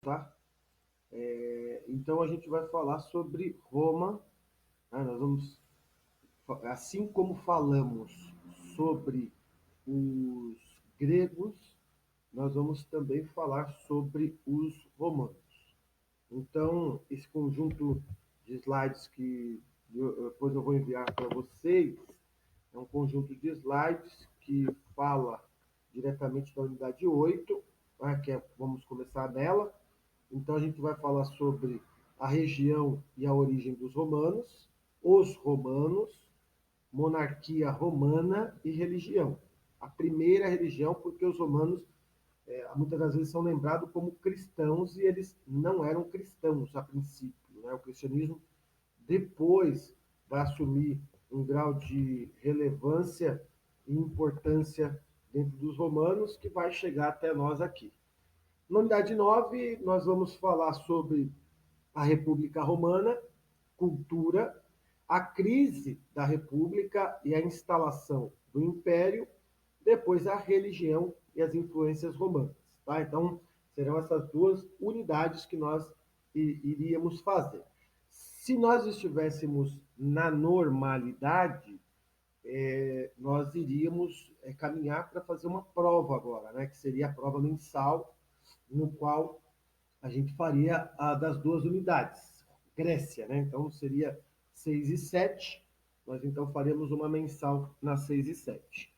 tá? Então a gente vai falar sobre Roma, né? Nós vamos, assim como falamos sobre os gregos, nós vamos também falar sobre os romanos. Então, esse conjunto de slides que depois eu vou enviar para vocês, é um conjunto de slides que fala diretamente da unidade 8, né, vamos começar nela. Então, a gente vai falar sobre a região e a origem dos romanos, os romanos, monarquia romana e religião. A primeira religião, porque os romanos muitas das vezes são lembrados como cristãos e eles não eram cristãos a princípio. Né? O cristianismo depois vai assumir um grau de relevância e importância dentro dos romanos que vai chegar até nós aqui. Na unidade 9, nós vamos falar sobre a República Romana, cultura, a crise da República e a instalação do Império, depois a religião e as influências romanas. Tá? Então, serão essas duas unidades que nós iríamos fazer. Se nós estivéssemos na normalidade, nós iríamos caminhar para fazer uma prova agora, né? Que seria a prova mensal, no qual a gente faria a das duas unidades. Grécia, né? Então seria 6 e 7. Nós então faremos uma mensal na 6 e 7.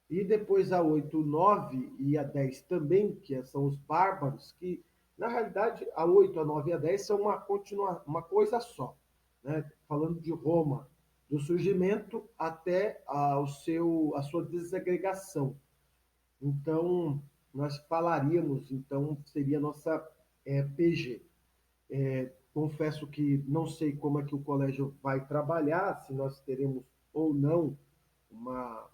E depois a 8, 9 e a 10 também, que são os bárbaros, que na realidade a 8, a 9 e a 10 são uma coisa só. Né? Falando de Roma, do surgimento até a sua desagregação. Então, nós falaríamos, então, seria a nossa PG. Confesso que não sei como é que o colégio vai trabalhar, se nós teremos ou não uma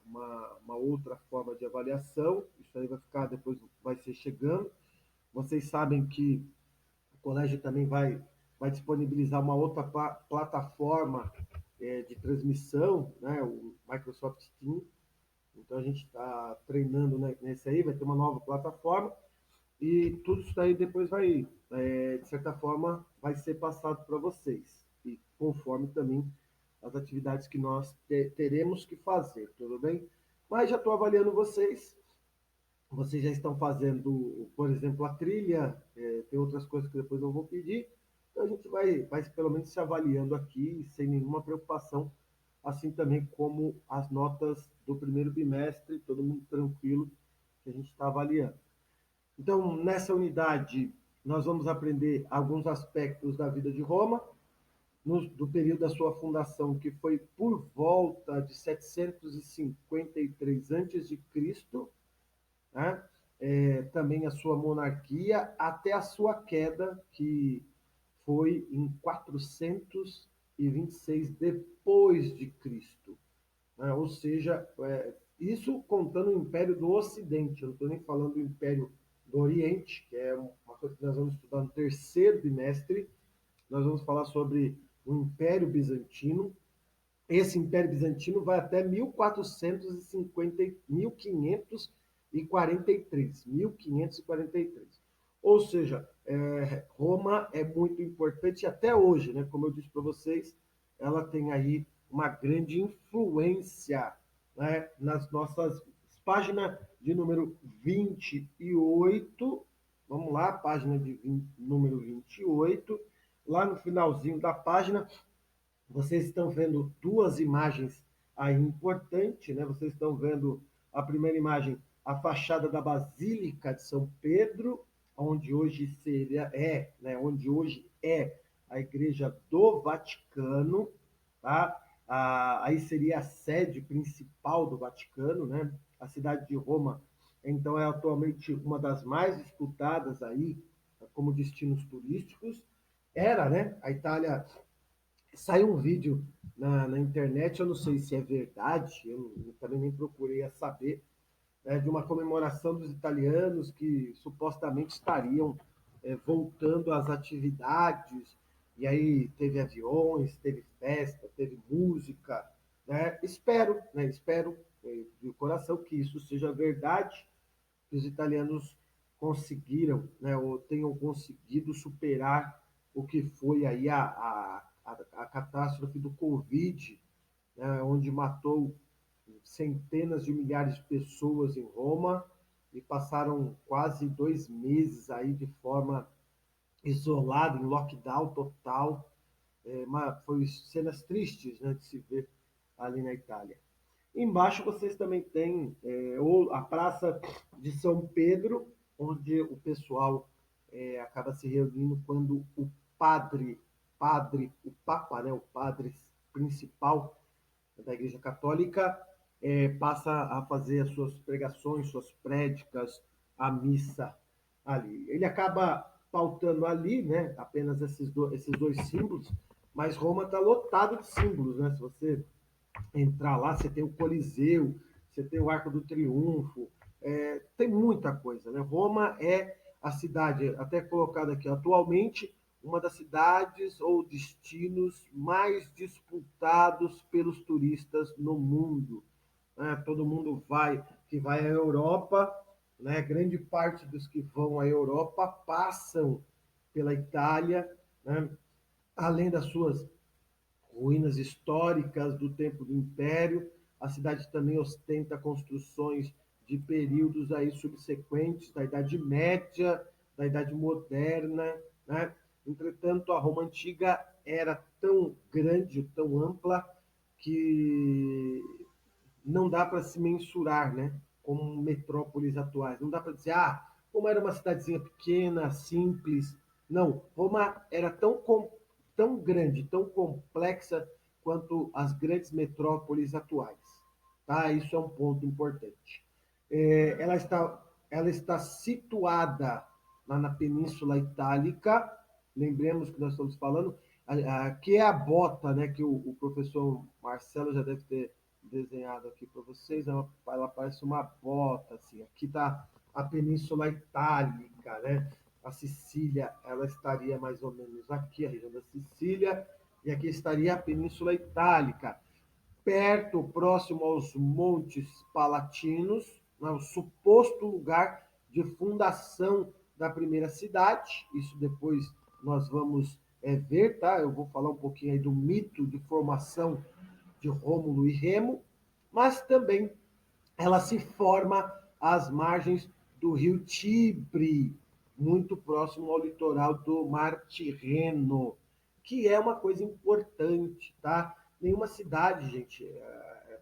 outra forma de avaliação, isso aí vai ficar, depois vai ser chegando. Vocês sabem que o colégio também vai disponibilizar uma outra plataforma de transmissão, né, o Microsoft Teams. Então a gente está treinando nesse aí, vai ter uma nova plataforma e tudo isso aí depois vai, de certa forma, vai ser passado para vocês. E conforme também as atividades que nós teremos que fazer, tudo bem? Mas já estou avaliando vocês. Vocês já estão fazendo, por exemplo, a trilha, tem outras coisas que depois eu vou pedir. Então a gente vai pelo menos se avaliando aqui, sem nenhuma preocupação, assim também como as notas do primeiro bimestre, todo mundo tranquilo que a gente está avaliando. Então, nessa unidade, nós vamos aprender alguns aspectos da vida de Roma, do período da sua fundação, que foi por volta de 753 a.C., né? Também a sua monarquia, até a sua queda, que foi em 426 depois de Cristo. Né? Ou seja, isso contando o Império do Ocidente, eu não estou nem falando do Império do Oriente, que é uma coisa que nós vamos estudar no terceiro bimestre. Nós vamos falar sobre o Império Bizantino. Esse Império Bizantino vai até 1450, 1543. 1543. Ou seja, Roma é muito importante até hoje, né? Como eu disse para vocês, ela tem aí uma grande influência, né, nas nossas página de número 28. Vamos lá, página de número 28. Lá no finalzinho da página, vocês estão vendo duas imagens aí importantes, né? Vocês estão vendo a primeira imagem, a fachada da Basílica de São Pedro, onde hoje né? Onde hoje é a Igreja do Vaticano, tá? Aí seria a sede principal do Vaticano, né? A cidade de Roma, então, é atualmente uma das mais disputadas aí como destinos turísticos. Era, né? A Itália. Saiu um vídeo na internet, eu não sei se é verdade, eu também nem procurei a saber, né, de uma comemoração dos italianos que supostamente estariam voltando às atividades, e aí teve aviões, teve festa, teve música. Né? Espero de coração que isso seja verdade, que os italianos conseguiram, né, ou tenham conseguido superar o que foi aí a catástrofe do Covid, né, onde matou centenas de milhares de pessoas em Roma e passaram quase 2 meses aí de forma isolada, em lockdown total. Foi cenas tristes, né, de se ver ali na Itália. Embaixo vocês também têm a Praça de São Pedro, onde o pessoal acaba se reunindo quando o Papa, né, o padre principal da Igreja Católica, passa a fazer as suas pregações, suas prédicas, a missa ali. Ele acaba pautando ali, né, apenas esses dois símbolos, mas Roma está lotado de símbolos, né? Se você entrar lá, você tem o Coliseu, você tem o Arco do Triunfo, tem muita coisa, né? Roma é a cidade, até colocada aqui atualmente, uma das cidades ou destinos mais disputados pelos turistas no mundo. Né? Todo mundo que vai à Europa, né? Grande parte dos que vão à Europa passam pela Itália, né? Além das suas ruínas históricas do tempo do Império. A cidade também ostenta construções de períodos aí subsequentes, da Idade Média, da Idade Moderna. Né? Entretanto, a Roma Antiga era tão grande, tão ampla, que não dá para se mensurar, né? Como metrópoles atuais. Não dá para dizer, como era uma cidadezinha pequena, simples. Não, Roma era tão grande, tão complexa quanto as grandes metrópoles atuais. Tá? Isso é um ponto importante. Ela está situada na Península Itálica. Lembremos que nós estamos falando, que é a bota, né, que o professor Marcelo já deve ter desenhado aqui para vocês. Ela parece uma bota, assim. Aqui está a Península Itálica, né? A Sicília, ela estaria mais ou menos aqui, a região da Sicília, e aqui estaria a Península Itálica, perto, próximo aos Montes Palatinos, né, o suposto lugar de fundação da primeira cidade. Isso depois nós vamos ver, tá? Eu vou falar um pouquinho aí do mito de formação de Rômulo e Remo, mas também ela se forma às margens do rio Tibre, muito próximo ao litoral do Mar Tirreno, que é uma coisa importante, tá? Nenhuma cidade, gente,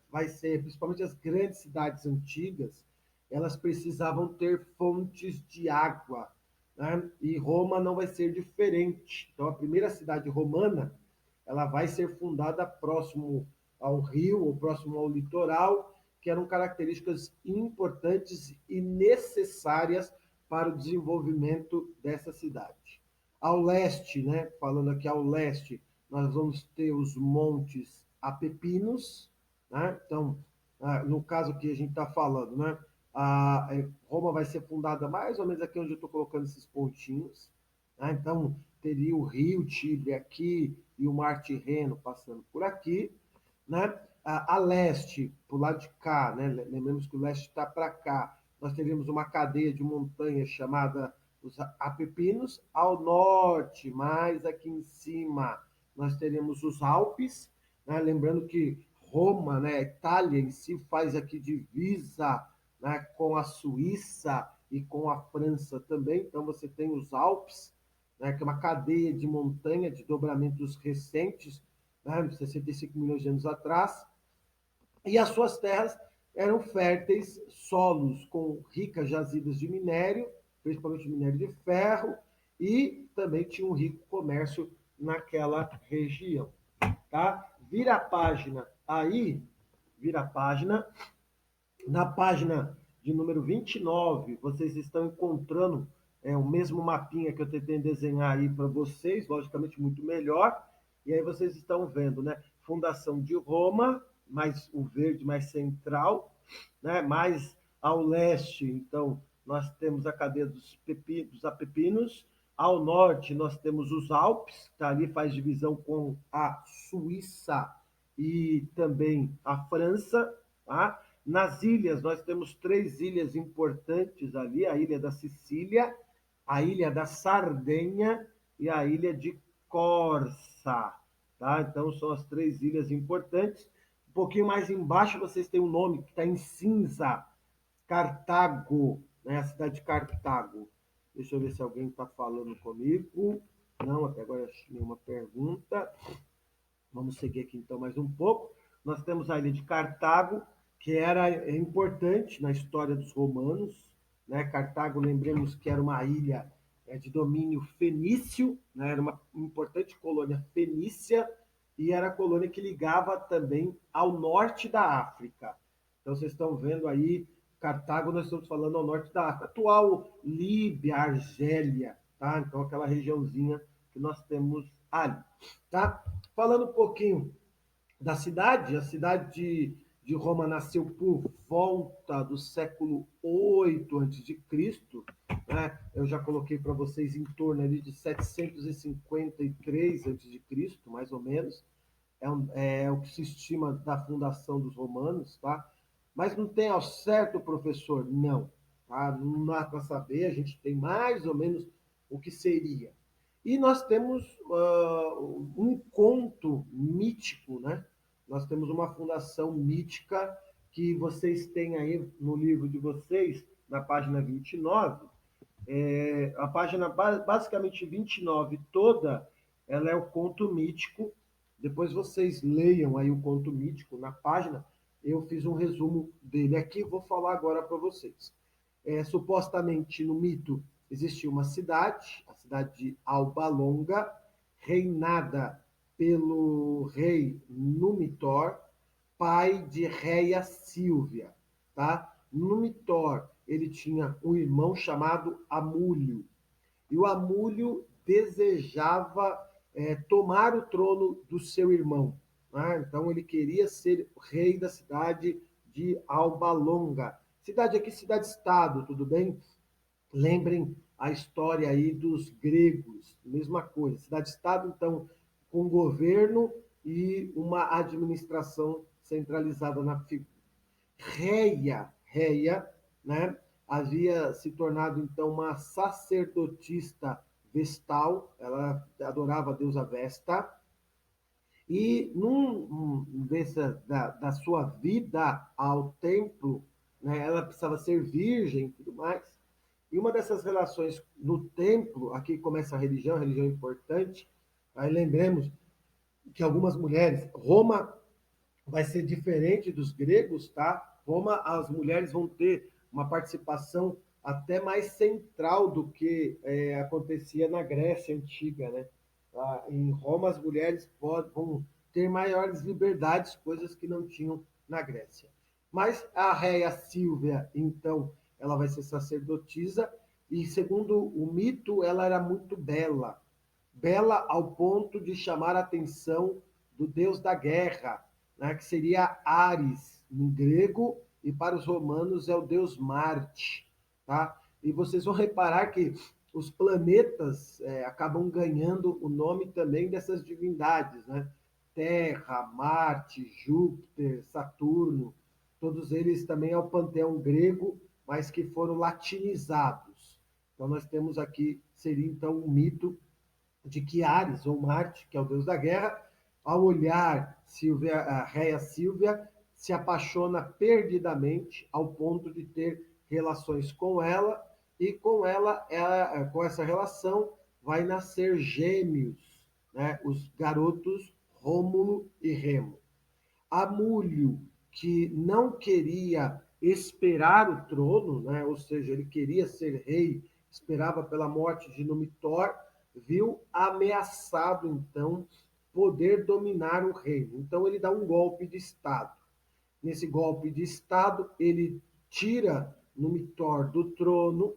vai ser, principalmente as grandes cidades antigas, elas precisavam ter fontes de água, né? E Roma não vai ser diferente. Então, a primeira cidade romana, ela vai ser fundada próximo ao rio, ou próximo ao litoral, que eram características importantes e necessárias para o desenvolvimento dessa cidade. Ao leste, né, falando aqui ao leste, nós vamos ter os montes Apepinos, né? Então, no caso que a gente está falando, né, Roma vai ser fundada mais ou menos aqui onde eu estou colocando esses pontinhos. Né? Então, teria o rio Tibre aqui e o Mar Tirreno passando por aqui. Né? A leste, para o lado de cá, né? Lembramos que o leste está para cá, nós teríamos uma cadeia de montanhas chamada os Apepinos. Ao norte, mais aqui em cima, nós teremos os Alpes. Né? Lembrando que Roma, né, a Itália em si, faz aqui divisa, né, com a Suíça e com a França também. Então você tem os Alpes, né, que é uma cadeia de montanha de dobramentos recentes, né, 65 milhões de anos atrás, e as suas terras eram férteis, solos com ricas jazidas de minério, principalmente minério de ferro, e também tinha um rico comércio naquela região. Tá? Vira a página aí, vira a página. Na página de número 29, vocês estão encontrando o mesmo mapinha que eu tentei desenhar aí para vocês, logicamente muito melhor. E aí vocês estão vendo, né? Fundação de Roma, mais o verde mais central, né? Mais ao leste, então, nós temos a cadeia dos Apepinos. Ao norte, nós temos os Alpes, que tá ali faz divisão com a Suíça e também a França. Tá? Nas ilhas, nós temos três ilhas importantes ali: a ilha da Sicília, a ilha da Sardenha e a ilha de Corsa. Tá? Então, são as três ilhas importantes. Um pouquinho mais embaixo, vocês têm um nome que está em cinza: Cartago, né? A cidade de Cartago. Deixa eu ver se alguém está falando comigo. Não, até agora nenhuma pergunta. Vamos seguir aqui então mais um pouco. Nós temos a ilha de Cartago, que era importante na história dos romanos. Né? Cartago, lembremos que era uma ilha de domínio fenício, né? Era uma importante colônia fenícia e era a colônia que ligava também ao norte da África. Então vocês estão vendo aí, Cartago, nós estamos falando ao norte da África, atual Líbia, Argélia, tá? Então aquela regiãozinha que nós temos ali, tá? Falando um pouquinho da cidade, a cidade de Roma nasceu por volta do século 8 a.C., né? Eu já coloquei para vocês em torno ali de 753 a.C., mais ou menos. É o que se estima da fundação dos romanos, tá? Mas não tem ao certo, professor? Não, tá? Não dá para saber, a gente tem mais ou menos o que seria. E nós temos um conto mítico, né? Nós temos uma fundação mítica que vocês têm aí no livro de vocês, na página 29. A página basicamente 29 toda, ela é o conto mítico. Depois vocês leiam aí o conto mítico na página. Eu fiz um resumo dele aqui, vou falar agora para vocês. Supostamente no mito existia uma cidade, a cidade de Alba Longa, reinada pelo rei Numitor, pai de Réia Sílvia, tá? Numitor, ele tinha um irmão chamado Amúlio, e o Amúlio desejava tomar o trono do seu irmão, né? Então ele queria ser rei da cidade de Alba Longa. Cidade aqui, cidade-estado, tudo bem? Lembrem a história aí dos gregos, mesma coisa. Cidade-estado, então, com governo e uma administração centralizada na figura. Reia, né, havia se tornado então uma sacerdotista vestal, ela adorava a deusa Vesta, e da sua vida ao templo, né, ela precisava ser virgem e tudo mais. E uma dessas relações no templo, aqui começa a religião é importante. Aí lembremos que algumas mulheres, Roma vai ser diferente dos gregos, tá? Roma, as mulheres vão ter uma participação até mais central do que acontecia na Grécia antiga, né? Em Roma, as mulheres vão ter maiores liberdades, coisas que não tinham na Grécia. Mas a Réia Sílvia, então, ela vai ser sacerdotisa e, segundo o mito, ela era muito bela. Bela ao ponto de chamar a atenção do deus da guerra, né, que seria Ares, em grego, e para os romanos é o deus Marte. Tá? E vocês vão reparar que os planetas acabam ganhando o nome também dessas divindades, né? Terra, Marte, Júpiter, Saturno, todos eles também ao panteão grego, mas que foram latinizados. Então nós temos aqui, seria então um mito de que Ares, ou Marte, que é o deus da guerra, ao olhar a Réia Sílvia, se apaixona perdidamente ao ponto de ter relações com ela, e com essa relação, vai nascer gêmeos, né? Os garotos Rômulo e Remo. Amúlio, que não queria esperar o trono, né? Ou seja, ele queria ser rei, esperava pela morte de Numitor, viu ameaçado, então, poder dominar o reino. Então, ele dá um golpe de Estado. Nesse golpe de Estado, ele tira Numitor do trono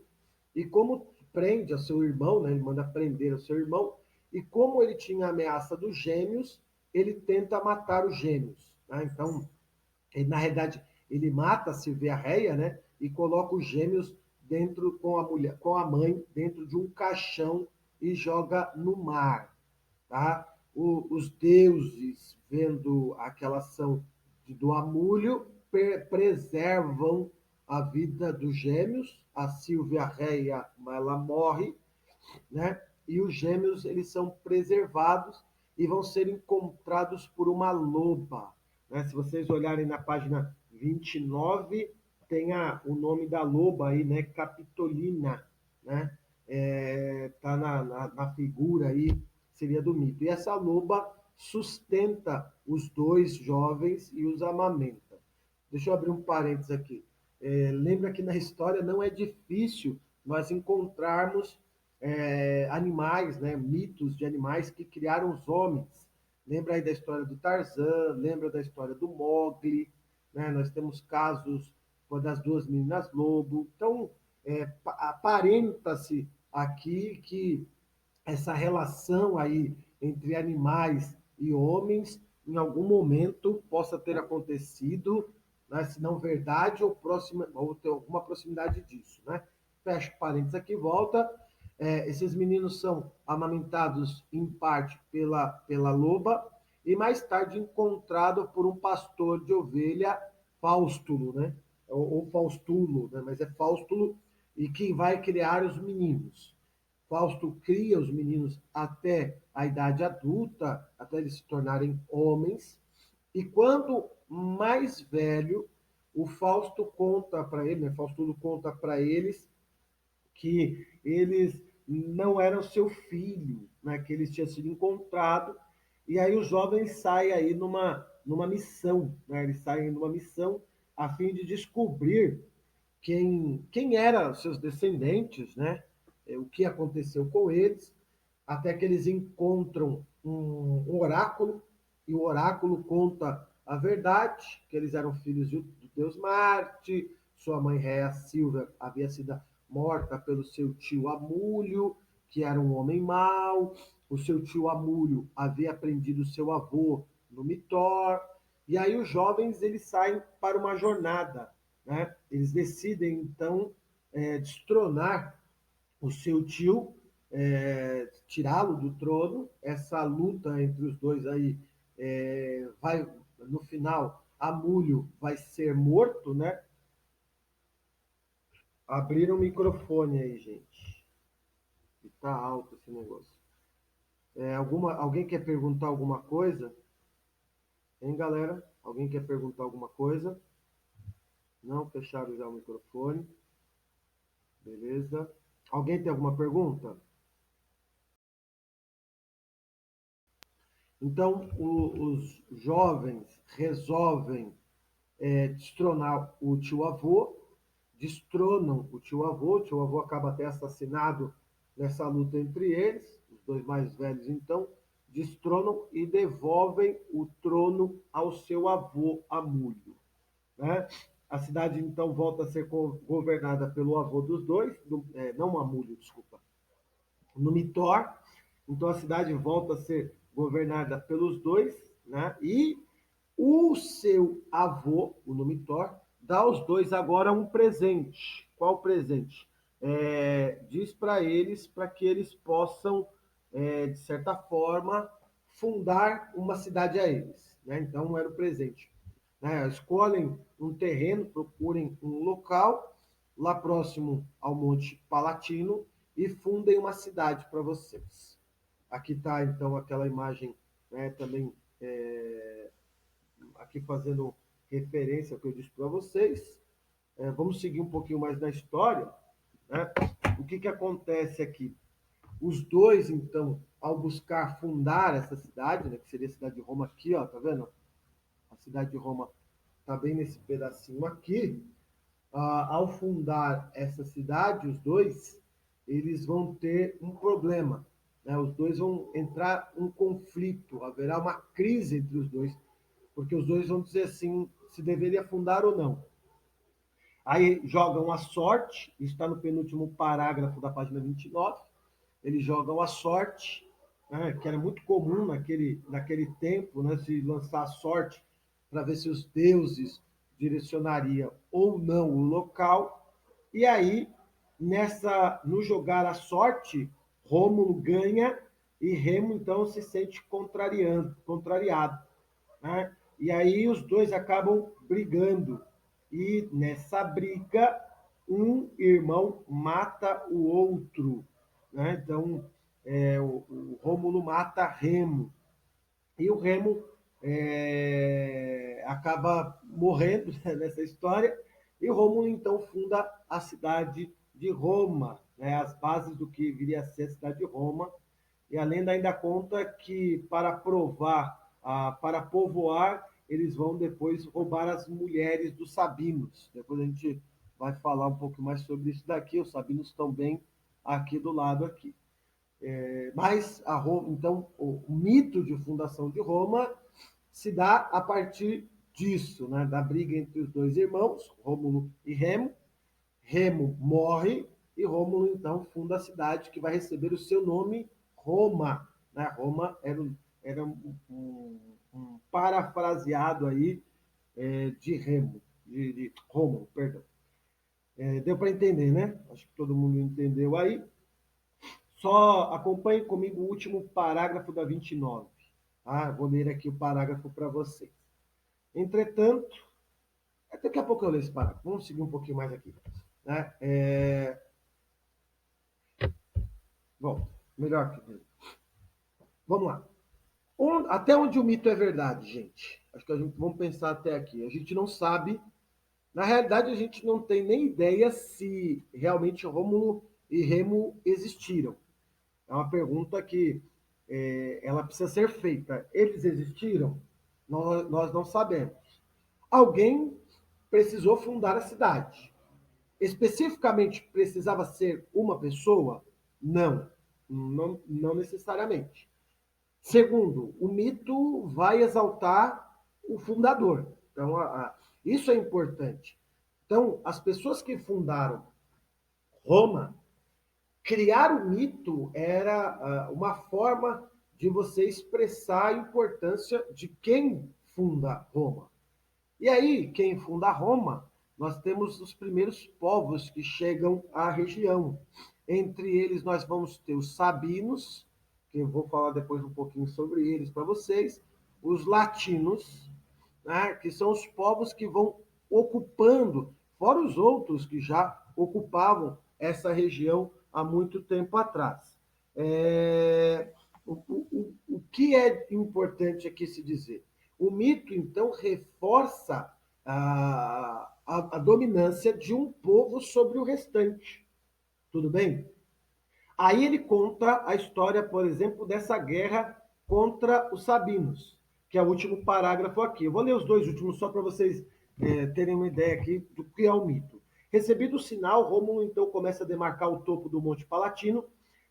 e, como prende a seu irmão, né, ele manda prender o seu irmão, e como ele tinha a ameaça dos gêmeos, ele tenta matar os gêmeos. Né? Então, na realidade, ele mata a Silvia Réia, né, e coloca os gêmeos dentro com a mulher, com a mãe, dentro de um caixão e joga no mar, tá? Os deuses, vendo aquela ação do Amúlio, preservam a vida dos gêmeos. A Silvia Reia, ela morre, né? E os gêmeos eles são preservados e vão ser encontrados por uma loba, né? Se vocês olharem na página 29, tem o nome da loba aí, né? Capitolina, né? Tá na figura aí, seria do mito. E essa loba sustenta os dois jovens e os amamenta. Deixa eu abrir um parênteses aqui. Lembra que na história não é difícil nós encontrarmos animais, né, mitos de animais que criaram os homens. Lembra aí da história do Tarzan, lembra da história do Mowgli, né? Nós temos casos das duas meninas lobo. Então, aparenta-se aqui que essa relação aí entre animais e homens, em algum momento, possa ter acontecido, né, se não verdade, ou ter alguma proximidade disso. Né? Fecha parênteses aqui, volta. Esses meninos são amamentados em parte pela loba e mais tarde encontrado por um pastor de ovelha, Faustulo, né? Ou Faustulo, né? Mas é Faustulo, e quem vai criar os meninos. Fausto cria os meninos até a idade adulta, até eles se tornarem homens, e quando mais velho, o Fausto conta para ele, né? Fausto conta para eles que eles não eram seu filho, né? Que eles tinham sido encontrados, e aí os jovens saem aí numa missão, né? Eles saem numa missão a fim de descobrir quem eram seus descendentes, né? O que aconteceu com eles, até que eles encontram um oráculo, e o oráculo conta a verdade, que eles eram filhos do deus Marte, sua mãe Réa Silva havia sido morta pelo seu tio Amúlio, que era um homem mau, o seu tio Amúlio havia prendido seu avô no Mitor, e aí os jovens eles saem para uma jornada, né? Eles decidem, então, destronar o seu tio, tirá-lo do trono. Essa luta entre os dois aí vai, no final, Amúlio vai ser morto, né? Abriram o microfone aí, gente. Está alto esse negócio. Alguém quer perguntar alguma coisa? Hein, galera? Alguém quer perguntar alguma coisa? Não? Fecharam já o microfone. Beleza. Alguém tem alguma pergunta? Então, os jovens resolvem destronar o tio-avô, destronam o tio-avô acaba até assassinado nessa luta entre eles, os dois mais velhos, então, destronam e devolvem o trono ao seu avô Amúlio. Né? A cidade, então, volta a ser governada pelo avô dos dois, não Amúlio, desculpa, no Mitor. Então, a cidade volta a ser governada pelos dois, né? E o seu avô, o Numitor, dá aos dois agora um presente. Qual presente? Diz para eles para que eles possam, de certa forma, fundar uma cidade a eles. Né? Então, era o presente. Né? Escolhem um terreno, procurem um local lá próximo ao Monte Palatino e fundem uma cidade para vocês. Aqui está, então, aquela imagem, né, também aqui fazendo referência ao que eu disse para vocês. Vamos seguir um pouquinho mais na história. Né? O que acontece aqui? Os dois, então, ao buscar fundar essa cidade, né, que seria a cidade de Roma aqui, ó, tá vendo? A cidade de Roma está bem nesse pedacinho aqui. Ao fundar essa cidade, os dois, eles vão ter um problema. Né? Os dois vão entrar em um conflito, haverá uma crise entre os dois, porque os dois vão dizer assim, se deveria fundar ou não. Aí jogam a sorte, isso está no penúltimo parágrafo da página 29, eles jogam a sorte, né, que era muito comum naquele tempo, né, se lançar a sorte para ver se os deuses direcionariam ou não o local. E aí, no jogar a sorte, Rômulo ganha e Remo então se sente contrariado. Né? E aí os dois acabam brigando. E nessa briga, um irmão mata o outro. Né? Então, o Rômulo mata Remo. E o Remo acaba morrendo nessa história. E Rômulo, então, funda a cidade de Roma, né? As bases do que viria a ser a cidade de Roma. E a lenda ainda conta que para povoar, eles vão depois roubar as mulheres dos Sabinos. Depois a gente vai falar um pouco mais sobre isso daqui. Os Sabinos estão bem aqui do lado aqui. Mas então o mito de fundação de Roma se dá a partir disso, né? Da briga entre os dois irmãos, Rômulo e Remo. Remo morre e Rômulo então funda a cidade que vai receber o seu nome, Roma. Né? Roma era um parafraseado aí de Remo, de Rômulo, perdão. Deu para entender, né? Acho que todo mundo entendeu aí. Só acompanhe comigo o último parágrafo da 29. Vou ler aqui o parágrafo para vocês. Entretanto, daqui a pouco eu leio esse parágrafo. Vamos seguir um pouquinho mais aqui. Né? Bom, melhor que. Vamos lá. Até onde o mito é verdade, gente? Acho que vamos pensar até aqui. A gente não sabe. Na realidade, a gente não tem nem ideia se realmente Rômulo e Remo existiram. É uma pergunta que ela precisa ser feita. Eles existiram? Nós não sabemos. Alguém precisou fundar a cidade. Especificamente precisava ser uma pessoa? Não, não necessariamente. Segundo, o mito vai exaltar o fundador. Então, isso é importante. Então, as pessoas que fundaram Roma, criar o mito era uma forma de você expressar a importância de quem funda Roma. E aí, quem funda Roma, nós temos os primeiros povos que chegam à região. Entre eles, nós vamos ter os sabinos, que eu vou falar depois um pouquinho sobre eles para vocês, os latinos, né, que são os povos que vão ocupando, fora os outros que já ocupavam essa região há muito tempo atrás. O que é importante aqui se dizer? O mito, então, reforça a dominância de um povo sobre o restante. Tudo bem? Aí ele conta a história, por exemplo, dessa guerra contra os sabinos, que é o último parágrafo aqui. Eu vou ler os dois últimos só para vocês terem uma ideia aqui do que é o mito. Recebido o sinal, Rômulo então começa a demarcar o topo do Monte Palatino.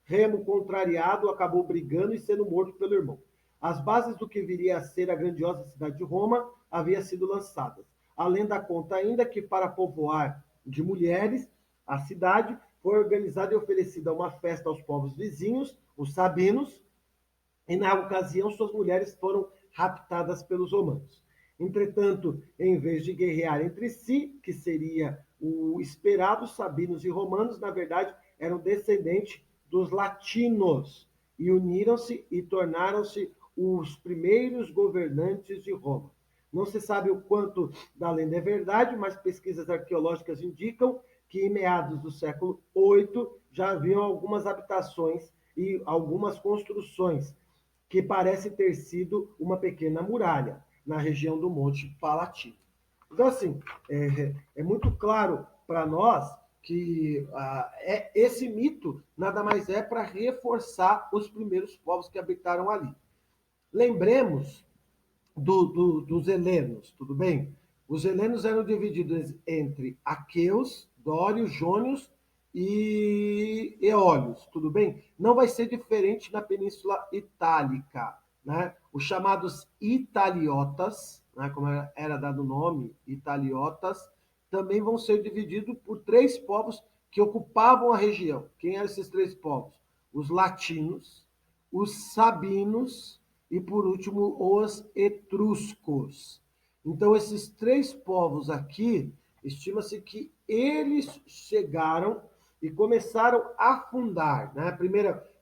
Remo, contrariado, acabou brigando e sendo morto pelo irmão. As bases do que viria a ser a grandiosa cidade de Roma haviam sido lançadas. A lenda conta ainda que para povoar de mulheres a cidade, foi organizada e oferecida uma festa aos povos vizinhos, os sabinos, e na ocasião suas mulheres foram raptadas pelos romanos. Entretanto, em vez de guerrear entre si, que seria o esperado, sabinos e romanos, na verdade, eram descendentes dos latinos e uniram-se e tornaram-se os primeiros governantes de Roma. Não se sabe o quanto da lenda é verdade, mas pesquisas arqueológicas indicam que em meados do século VIII já haviam algumas habitações e algumas construções que parecem ter sido uma pequena muralha na região do Monte Palatino. Então, assim, é muito claro para nós que esse mito nada mais é para reforçar os primeiros povos que habitaram ali. Lembremos dos helenos, tudo bem? Os helenos eram divididos entre aqueus, dórios, jônios e eólios, tudo bem? Não vai ser diferente na Península Itálica, né? Os chamados italiotas, né, como era dado o nome, italiotas, também vão ser divididos por três povos que ocupavam a região. Quem eram esses três povos? Os latinos, os sabinos e, por último, os etruscos. Então, esses três povos aqui, estima-se que eles chegaram e começaram a fundar. Né?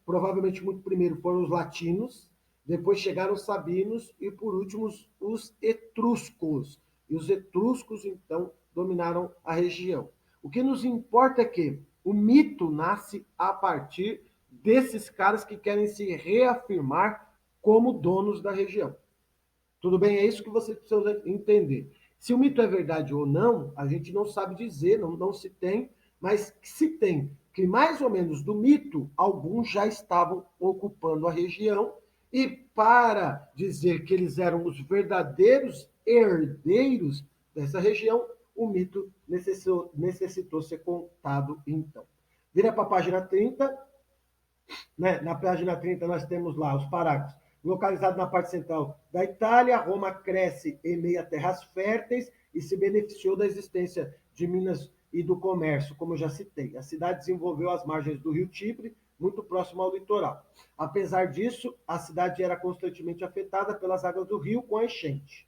Provavelmente, muito primeiro foram os latinos, Depois chegaram os sabinos e, por último, os etruscos. E os etruscos, então, dominaram a região. O que nos importa é que o mito nasce a partir desses caras que querem se reafirmar como donos da região. Tudo bem? É isso que você precisa entender. Se o mito é verdade ou não, a gente não sabe dizer, não se tem, mas se tem que mais ou menos do mito, alguns já estavam ocupando a região, e para dizer que eles eram os verdadeiros herdeiros dessa região, o mito necessitou ser contado então. Vira para a página 30, né? Na página 30 nós temos lá os parágrafos. Localizado na parte central da Itália, Roma cresce em meio a terras férteis e se beneficiou da existência de minas e do comércio, como eu já citei. A cidade desenvolveu as margens do rio Tibre, muito próximo ao litoral. Apesar disso, a cidade era constantemente afetada pelas águas do rio com a enchente.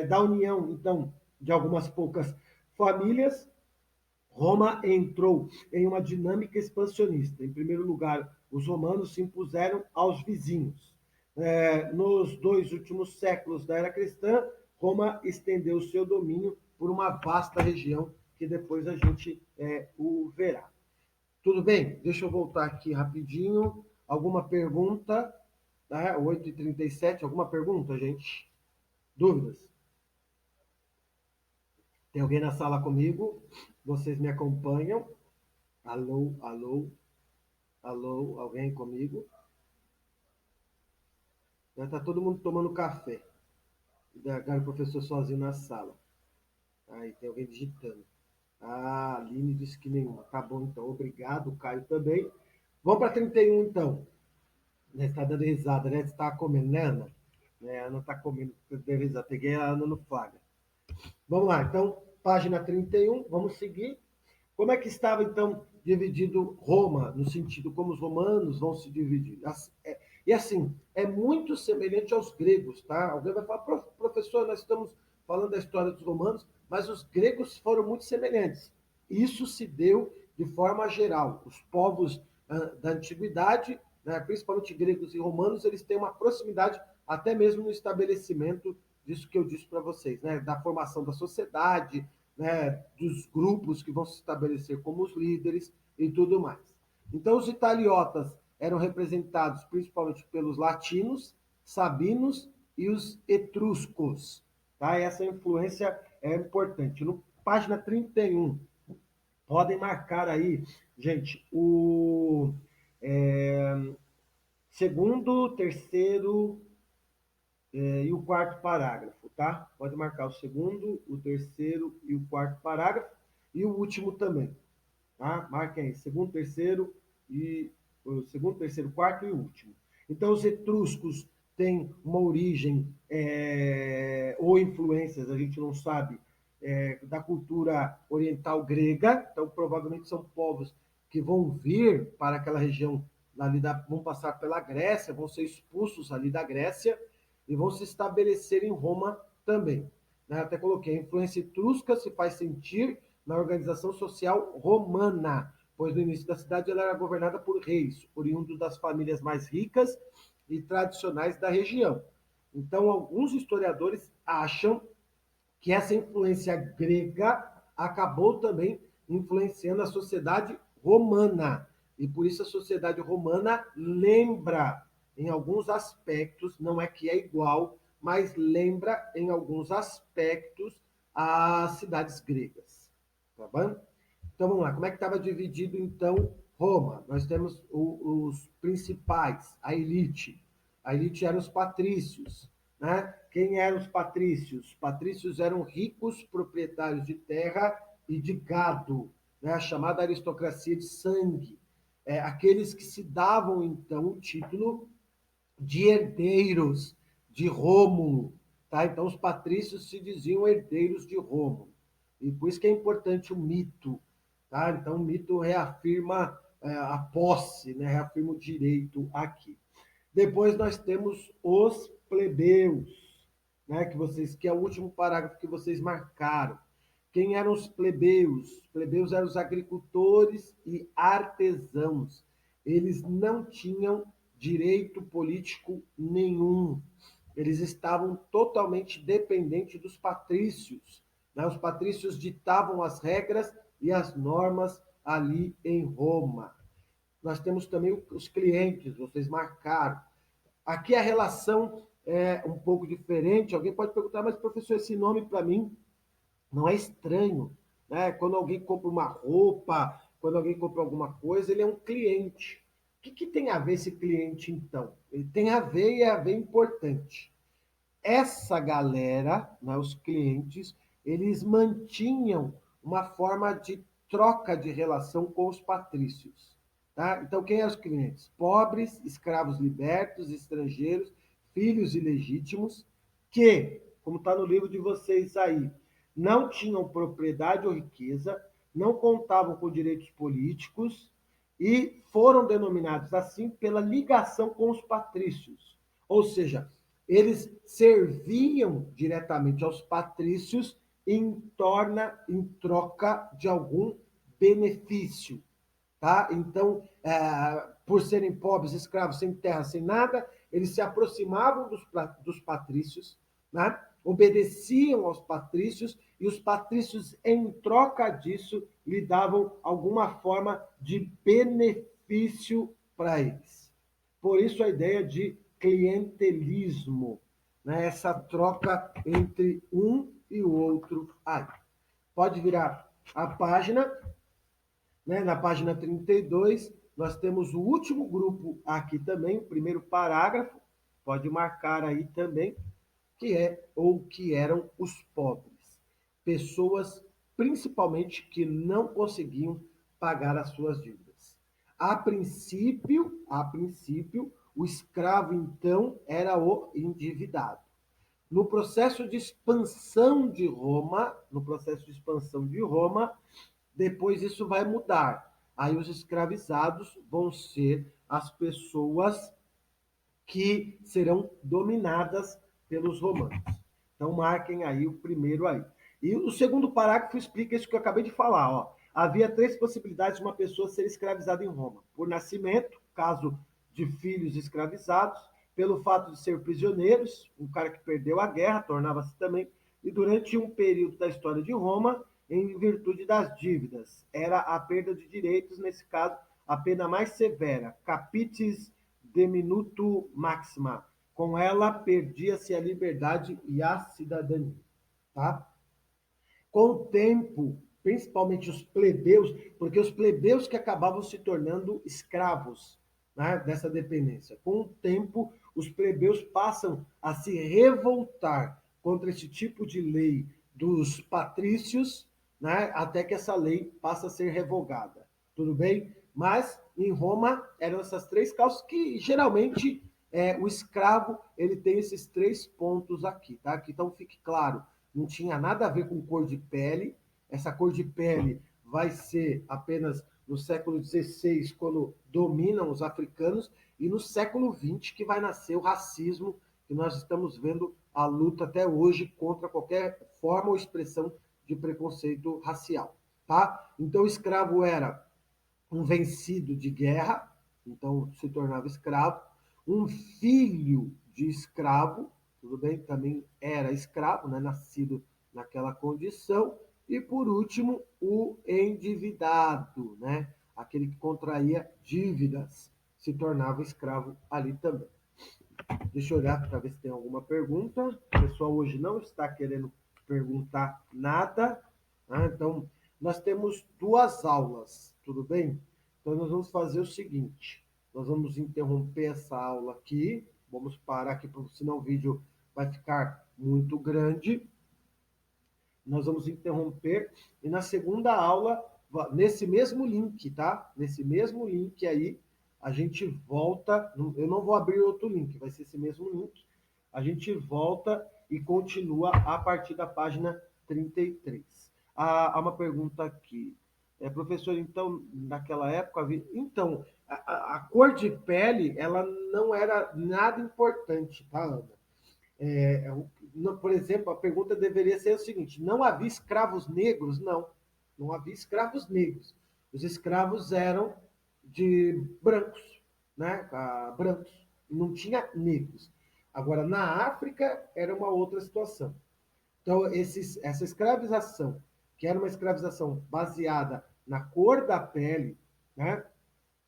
Da união, então, de algumas poucas famílias, Roma entrou em uma dinâmica expansionista. Em primeiro lugar, os romanos se impuseram aos vizinhos. Nos 2 últimos séculos da era cristã, Roma estendeu seu domínio por uma vasta região que depois a gente o verá. Tudo bem? Deixa eu voltar aqui rapidinho. Alguma pergunta? Tá? 8h37, alguma pergunta, gente? Dúvidas? Tem alguém na sala comigo? Vocês me acompanham? Alô, alô, alô, alguém comigo? Já está todo mundo tomando café. Agora o professor sozinho na sala. Aí tem alguém digitando. Ah, a Aline disse que nenhuma. Tá bom, então. Obrigado, o Caio também. Vamos para 31, então. Você está dando risada, né? Você está comendo, né, Ana? Né, a Ana está comendo, deu risada. Peguei a Ana no flagra. Vamos lá, então, página 31, vamos seguir. Como é que estava, então, dividido Roma, no sentido como os romanos vão se dividir? E assim, é muito semelhante aos gregos, tá? Alguém vai falar, professor, nós estamos falando da história dos romanos, mas os gregos foram muito semelhantes. Isso se deu de forma geral. Os povos da antiguidade, né, principalmente gregos e romanos, eles têm uma proximidade até mesmo no estabelecimento disso que eu disse para vocês, né, da formação da sociedade, né, dos grupos que vão se estabelecer como os líderes e tudo mais. Então, os italiotas eram representados principalmente pelos latinos, sabinos e os etruscos. Tá? Essa influência é importante. No página 31, podem marcar aí, gente, o segundo, terceiro e o quarto parágrafo, tá? Pode marcar o segundo, o terceiro e o quarto parágrafo e o último também, tá? Marquem aí, segundo, terceiro e o segundo, terceiro, quarto e o último. Então, os etruscos têm uma origem ou influências, a gente não sabe, da cultura oriental grega. Então, provavelmente são povos que vão vir para aquela região ali vão passar pela Grécia, vão ser expulsos ali da Grécia e vão se estabelecer em Roma também. Até coloquei, a influência etrusca se faz sentir na organização social romana, pois no início da cidade ela era governada por reis, oriundos das famílias mais ricas e tradicionais da região. Então, alguns historiadores acham que essa influência grega acabou também influenciando a sociedade romana. E por isso a sociedade romana lembra, em alguns aspectos, não é que é igual, mas lembra em alguns aspectos as cidades gregas. Tá bom? Então vamos lá, como é que estava dividido então Roma? Nós temos os principais, a elite. A elite eram os patrícios, né? Quem eram os patrícios? Os patrícios eram ricos proprietários de terra e de gado, né? A chamada aristocracia de sangue. Aqueles que se davam então o título de herdeiros de Rômulo, tá? Então os patrícios se diziam herdeiros de Rômulo. E por isso que é importante o mito, tá? Então o mito reafirma a posse, né? Reafirma o direito aqui. Depois nós temos os plebeus, né? Que é o último parágrafo que vocês marcaram. Quem eram os plebeus? Os plebeus eram os agricultores e artesãos. Eles não tinham direito político nenhum. Eles estavam totalmente dependentes dos patrícios, né? Os patrícios ditavam as regras e as normas ali em Roma. Nós temos também os clientes, vocês marcaram. Aqui a relação é um pouco diferente. Alguém pode perguntar, mas professor, esse nome para mim não é estranho, né? Quando alguém compra uma roupa, quando alguém compra alguma coisa, ele é um cliente. O que tem a ver esse cliente, então? Ele tem a ver e é a ver importante. Essa galera, né, os clientes, eles mantinham uma forma de troca de relação com os patrícios. Tá? Então, quem eram os clientes? Pobres, escravos libertos, estrangeiros, filhos ilegítimos, que, como está no livro de vocês aí, não tinham propriedade ou riqueza, não contavam com direitos políticos e foram denominados assim pela ligação com os patrícios. Ou seja, eles serviam diretamente aos patrícios em troca de algum benefício. Tá? Então, por serem pobres, escravos, sem terra, sem nada, eles se aproximavam dos patrícios, né? Obedeciam aos patrícios, e os patrícios, em troca disso, lhe davam alguma forma de benefício para eles. Por isso a ideia de clientelismo, né? Essa troca entre um e o outro aí. Pode virar a página, né? Na página 32, nós temos o último grupo aqui também, o primeiro parágrafo, pode marcar aí também, que é ou que eram os pobres. Pessoas, principalmente, que não conseguiam pagar as suas dívidas. A princípio, o escravo, então, era o endividado. No processo de expansão de Roma, depois isso vai mudar. Aí os escravizados vão ser as pessoas que serão dominadas pelos romanos. Então marquem aí o primeiro aí. E o segundo parágrafo explica isso que eu acabei de falar. Ó. Havia três possibilidades de uma pessoa ser escravizada em Roma: por nascimento, caso de filhos escravizados; pelo fato de ser prisioneiros, um cara que perdeu a guerra tornava-se também; e durante um período da história de Roma, em virtude das dívidas. Era a perda de direitos, nesse caso, a pena mais severa, capitis diminuto maxima. Com ela, perdia-se a liberdade e a cidadania. Tá? Com o tempo, principalmente os plebeus, porque os plebeus que acabavam se tornando escravos, né, dessa dependência. Com o tempo, os plebeus passam a se revoltar contra esse tipo de lei dos patrícios, né, até que essa lei passa a ser revogada. Tudo bem? Mas em Roma eram essas três causas que geralmente o escravo ele tem esses três pontos aqui, tá? Que então fique claro, não tinha nada a ver com cor de pele. Essa cor de pele vai ser apenas no século XVI, quando dominam os africanos, e no século XX que vai nascer o racismo, que nós estamos vendo a luta até hoje contra qualquer forma ou expressão de preconceito racial. Tá? Então o escravo era um vencido de guerra, então se tornava escravo; um filho de escravo, tudo bem, também era escravo, né, nascido naquela condição; e por último, o endividado, né, aquele que contraía dívidas, se tornava escravo ali também. Deixa eu olhar para ver se tem alguma pergunta. O pessoal hoje não está querendo perguntar nada, né? Então, nós temos duas aulas, tudo bem? Então, nós vamos fazer o seguinte: nós vamos interromper essa aula aqui, vamos parar aqui, senão o vídeo vai ficar muito grande. Nós vamos interromper e na segunda aula, nesse mesmo link, tá? Nesse mesmo link aí, a gente volta. Eu não vou abrir outro link, vai ser esse mesmo link. A gente volta e continua a partir da página 33. Há uma pergunta aqui. Professor, então, naquela época, então, a cor de pele, ela não era nada importante, tá, Ana? Por exemplo, a pergunta deveria ser o seguinte: não havia escravos negros? Não, não havia escravos negros. Os escravos eram de brancos, né, brancos, não tinha negros. Agora, na África, era uma outra situação. Então, essa escravização, que era uma escravização baseada na cor da pele, né,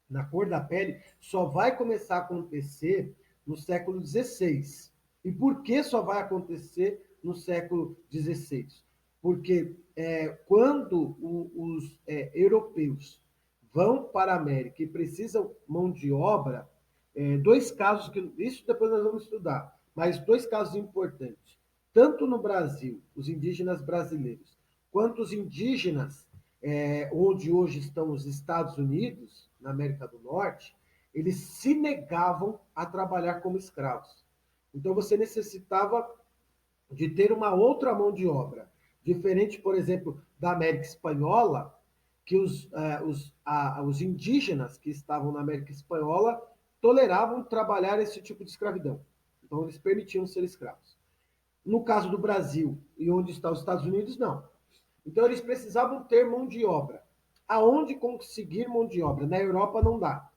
na cor da pele, só vai começar a acontecer no século XVI. E por que só vai acontecer no século XVI? Porque quando os europeus vão para a América e precisam mão de obra, dois casos que isso depois nós vamos estudar, mas dois casos importantes. Tanto no Brasil, os indígenas brasileiros, quanto os indígenas onde hoje estão os Estados Unidos, na América do Norte, eles se negavam a trabalhar como escravos. Então você necessitava de ter uma outra mão de obra, diferente, por exemplo, da América Espanhola, que os indígenas que estavam na América Espanhola toleravam trabalhar esse tipo de escravidão. Então eles permitiam ser escravos. No caso do Brasil e onde está os Estados Unidos, não. Então eles precisavam ter mão de obra. Aonde conseguir mão de obra? Na Europa não dá,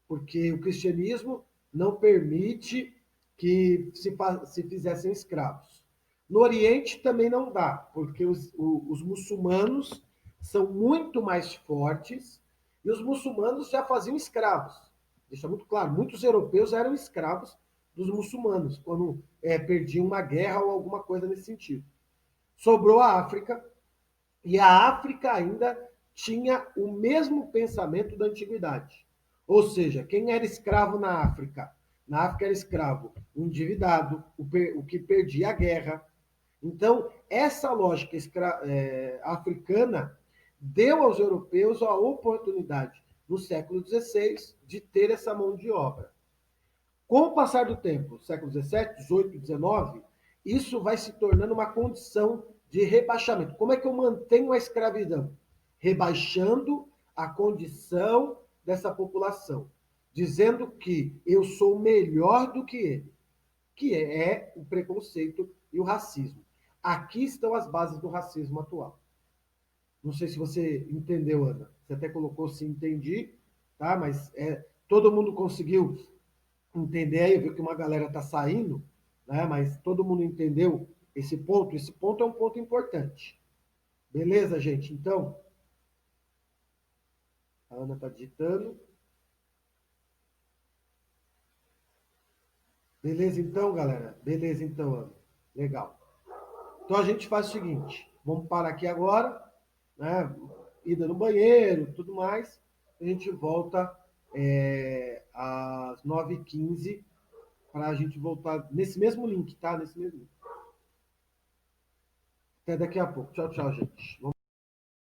porque o cristianismo não permite que se fizessem escravos. No Oriente também não dá, porque os muçulmanos são muito mais fortes e os muçulmanos já faziam escravos. Deixa muito claro, muitos europeus eram escravos dos muçulmanos, quando perdiam uma guerra ou alguma coisa nesse sentido. Sobrou a África, e a África ainda tinha o mesmo pensamento da antiguidade. Ou seja, quem era escravo na África? Na África era escravo o endividado, o que perdia a guerra. Então, essa lógica africana deu aos europeus a oportunidade, no século XVI, de ter essa mão de obra. Com o passar do tempo, século XVII, XVIII, XIX, isso vai se tornando uma condição de rebaixamento. Como é que eu mantenho a escravidão? Rebaixando a condição dessa população, dizendo que eu sou melhor do que ele, que é o preconceito e o racismo. Aqui estão as bases do racismo atual. Não sei se você entendeu, Ana. Você até colocou se entendi, tá? Mas todo mundo conseguiu entender aí, viu que uma galera está saindo, né? Mas todo mundo entendeu esse ponto. Esse ponto é um ponto importante. Beleza, gente? Então, a Ana está digitando. Beleza, então, galera? Beleza, então, Ana. Legal. Então a gente faz o seguinte: vamos parar aqui agora, né? Ida no banheiro, tudo mais. A gente volta às 9h15 para a gente voltar nesse mesmo link, tá? Nesse mesmo link. Até daqui a pouco. Tchau, tchau, gente.